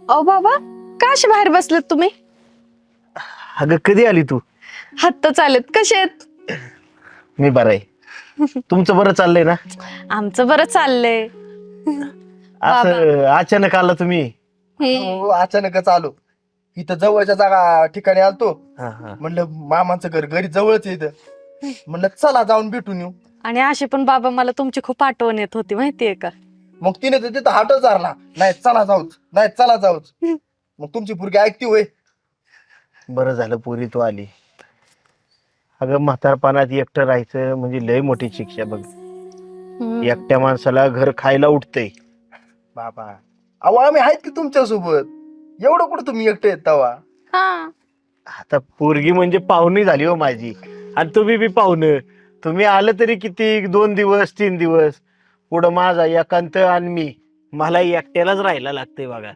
अहो बाबा, का अशी बाहेर बसलेत तुम्ही? अगं कधी आली तू? हात चालेत, कसे आहेत? मी बरं आहे. तुमचं बरं चाललंय ना? आमचं बरं चाललंय. बाबा. असं अचानक आला तुम्ही? हो, अचानकच आलो. इथं जवळच्या जागा ठिकाणी आलतो. हा, हा. म्हणलं मामांचं घर घरी जवळच आहे इथं. म्हणलं चला जाऊन भेटून येऊ. आणि अशी पण बाबा मला तुमची खूप आठवण येत होती माहितीये का? मग तिने तर तिथं हाटच धरला. नाही चला जाऊच, नाही चला जाऊच. मग तुमची पोरगी ऐकती होय. बरं झालं पोरी तू आली. अगं म्हातारपणात एकटं राहायचं म्हणजे लय मोठी शिक्षा बघ. एकट्या माणसाला घर खायला उठतंय. बाबा अहो आम्ही आहेत की तुमच्या सोबत. एवढं कुठं तुम्ही एकटे येत तवा. हा. आता पोरगी म्हणजे पाहुणी झाली हो माझी. आणि तुम्ही बी पाहुणं. तुम्ही आलं तरी किती 2 दिवस 3 दिवस. पुढं माझा एकांत आणि मला एकट्यालाच राहायला लागतंय बघा.